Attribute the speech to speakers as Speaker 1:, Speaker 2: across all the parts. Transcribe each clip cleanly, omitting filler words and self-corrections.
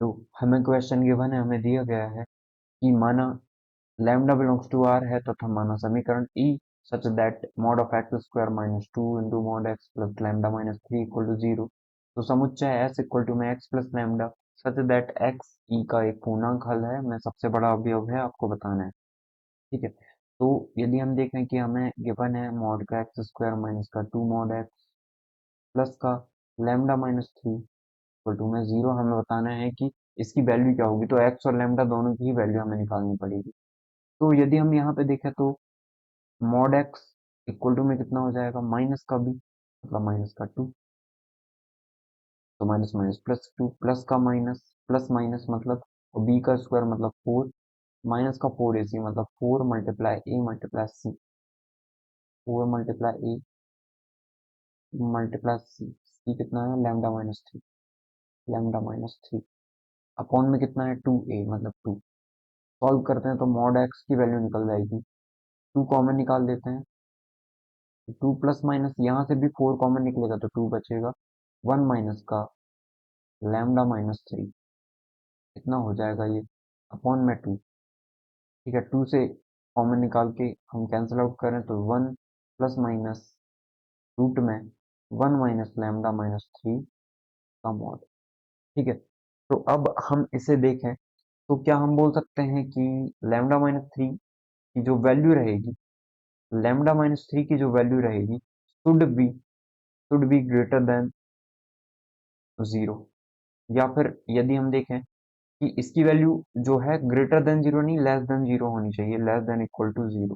Speaker 1: तो हमें question given है, हमें दिया गया है कि माना लैम्डा बिलोंग्स टू आर है तथा माना समीकरण E such that mod of x square minus two into mod x plus lambda minus three equal to zero. तो समुच्चय एस इक्वल टू में x plus lambda such that x E का एक पूर्णांक हल है, में सबसे बड़ा अवयव है, आपको बताना है। ठीक है। तो यदि हम देखें कि हमें गिवन है मॉड का एक्स स्क्वायर माइनस का टू मॉड एक्स प्लस का lambda minus three equal to में जीरो, हमें बताना है कि इसकी वैल्यू क्या होगी। तो एक्स और लैम्डा दोनों की ही वैल्यू हमें निकालनी पड़ेगी। तो यदि हम यहाँ पे देखें तो मॉड एक्स इक्वल टू में कितना हो जाएगा, माइनस का बी मतलब माइनस का टू, तो minus minus plus two plus का माइनस प्लस माइनस मतलब बी का स्क्वायर मतलब फोर, माइनस का फोर ए सी मतलब four multiply A multiply C, four multiply A multiply C, सी कितना है lambda minus three, lambda minus three upon में कितना है टू ए मतलब टू। सॉल्व करते हैं तो मॉड एक्स की वैल्यू निकल जाएगी, टू कॉमन निकाल देते हैं, टू प्लस माइनस यहाँ से भी फोर कॉमन निकलेगा तो टू बचेगा, वन माइनस का लैम्डा माइनस थ्री कितना हो जाएगा ये अपॉन में टू। ठीक है, टू से कॉमन निकाल के हम कैंसिल आउट करें तो वन प्लस माइनस रूट में one minus lambda minus three का मॉड। ठीक है, तो अब हम इसे देखें तो क्या हम बोल सकते हैं कि लैम्डा माइनस थ्री की जो वैल्यू रहेगी, लैम्डा माइनस थ्री की जो वैल्यू रहेगी should be greater than zero. या फिर यदि हम देखें कि इसकी वैल्यू जो है ग्रेटर देन जीरो नहीं, लेस देन जीरो होनी चाहिए, less than equal to zero.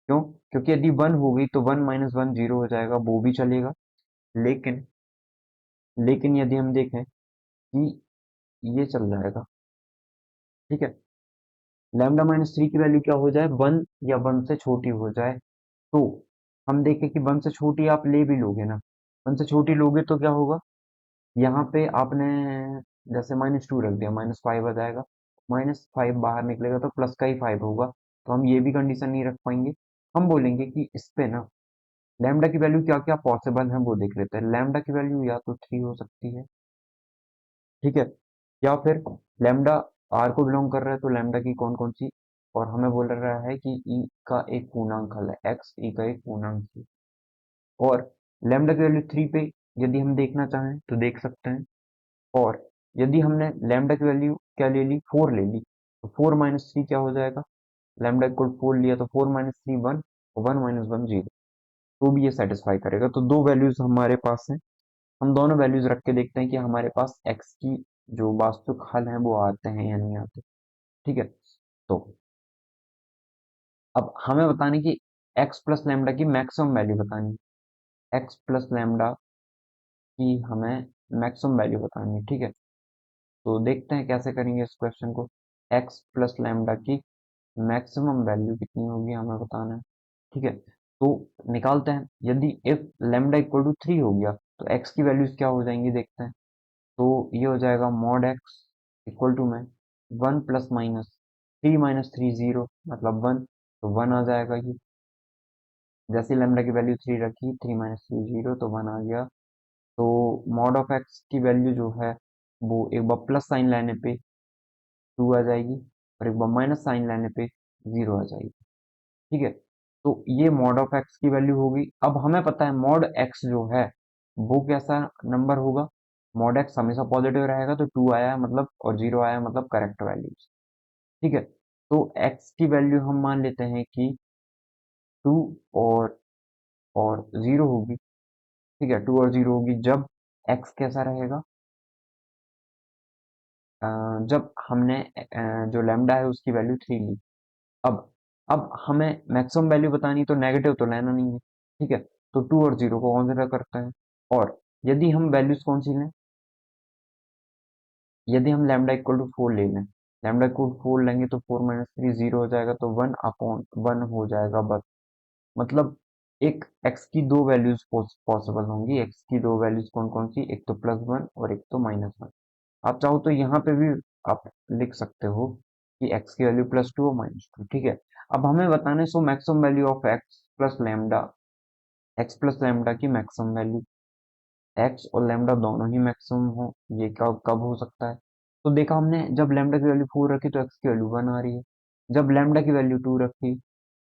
Speaker 1: क्यों? क्योंकि यदि वन हो गई तो वन माइनस वन जीरो हो जाएगा, वो भी चलेगा। लेकिन लेकिन यदि हम देखें कि ये चल जाएगा। ठीक है, लैम्डा माइनस थ्री की वैल्यू क्या हो जाए, वन या वन से छोटी हो जाए। तो हम देखें कि वन से छोटी आप ले भी लोगे ना, वन से छोटी लोगे तो क्या होगा, यहाँ पे आपने जैसे माइनस टू रख दिया, माइनस फाइव आ जाएगा, माइनस फाइव बाहर निकलेगा तो प्लस का ही फाइव होगा। तो हम ये भी कंडीशन नहीं रख पाएंगे। हम बोलेंगे कि इस पे ना लैम्डा की वैल्यू क्या क्या पॉसिबल है वो देख लेते हैं। लैम्डा की वैल्यू या तो थ्री हो सकती है, ठीक है, या फिर लैम्डा आर को बिलोंग कर रहा है तो लैम्डा की कौन कौन सी, और हमें बोल रहा है कि ई का एक पूर्णांक हल है, एक्स ई का एक पूर्णांक है। और लैम्डा की वैल्यू थ्री पे यदि हम देखना चाहें तो देख सकते हैं। और यदि हमने लैम्डा की वैल्यू क्या ले ली, फोर ले ली, तो फोर माइनस थ्री क्या हो जाएगा, लैम्डा इक्वल फोर लिया तो four minus three one, one minus one zero, तो भी ये सेटिस्फाई करेगा। तो दो वैल्यूज हमारे पास हैं, हम दोनों वैल्यूज रख के देखते हैं कि हमारे पास एक्स की जो वास्तविक हल है वो आते हैं या नहीं आते। ठीक है, तो अब हमें बताने की एक्स प्लस लैम्डा की मैक्सिमम वैल्यू बतानी है, एक्स प्लस लैम्डा की हमें मैक्सिमम वैल्यू बतानी है। ठीक है, तो देखते हैं कैसे करेंगे इस क्वेश्चन को। एक्स प्लस लैम्डा की मैक्सिमम वैल्यू कितनी होगी हमें बताना है। ठीक है, तो निकालते हैं। यदि if lambda equal to three हो गया तो एक्स की वैल्यूज क्या हो जाएंगी देखते हैं। तो ये हो जाएगा मॉड एक्स इक्वल टू में one plus minus three minus three zero मतलब वन, तो वन आ जाएगा ये। जैसे लैम्डा की वैल्यू थ्री रखी, थ्री माइनस थ्री जीरो तो वन आ गया। तो मॉड ऑफ एक्स की वैल्यू जो है वो एक बार प्लस साइन लाने पे टू आ जाएगी, और एक बार माइनस साइन लाने पे जीरो आ जाएगी। ठीक है, तो ये मॉड ऑफ एक्स की वैल्यू होगी। अब हमें पता है मॉड एक्स जो है वो कैसा नंबर होगा, मॉड एक्स हमेशा पॉजिटिव रहेगा, तो टू आया है मतलब और जीरो आया है मतलब करेक्ट वैल्यूज। ठीक है, तो एक्स की वैल्यू हम मान लेते हैं कि टू और जीरो होगी। ठीक है, टू और जीरो होगी जब एक्स कैसा रहेगा, जब हमने जो लैम्डा है उसकी वैल्यू थ्री ली। अब अब हमें मैक्सिमम वैल्यू बतानी, तो नेगेटिव तो लेना नहीं है। ठीक है, तो टू और जीरो को कंसिडर करते हैं। और यदि हम वैल्यूज कौन सी लें, यदि हम लैम्डा इक्वल टू फोर ले लें, लैम्डा इक्वल टू फोर लेंगे तो फोर माइनस थ्री जीरो हो जाएगा, तो वन अपॉन वन हो जाएगा बस। मतलब एक एक्स की दो वैल्यूज पॉसिबल होंगी, एक्स की दो वैल्यूज कौन कौन सी, एक तो प्लस वन और एक तो माइनस वन। आप चाहो तो यहाँ पे भी आप लिख सकते हो कि x की वैल्यू प्लस टू और माइनस टू। ठीक है, अब हमें बताना है so maximum value of x plus lambda की मैक्सिमम वैल्यू, एक्स और लैम्डा दोनों ही मैक्सिमम हो, ये कब कब हो सकता है, तो देखा हमने, जब लैम्डा की वैल्यू 4 रखी तो एक्स की वैल्यू 1 आ रही है, जब लैम्डा की वैल्यू 2 रखी,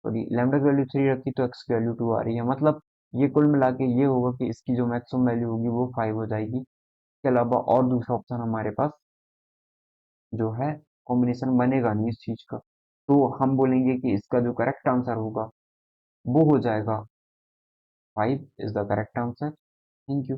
Speaker 1: सॉरी लैम्डा की वैल्यू 3 रखी तो एक्स की वैल्यू 2 आ रही है। मतलब ये कुल मिला के ये होगा कि इसकी जो मैक्सिमम वैल्यू होगी वो 5 हो जाएगी। इसके अलावा और दूसरा ऑप्शन हमारे पास जो है, कॉम्बिनेशन बनेगा नहीं इस चीज का, तो हम बोलेंगे कि इसका जो करेक्ट आंसर होगा वो हो जाएगा 5 is the correct answer. Thank you.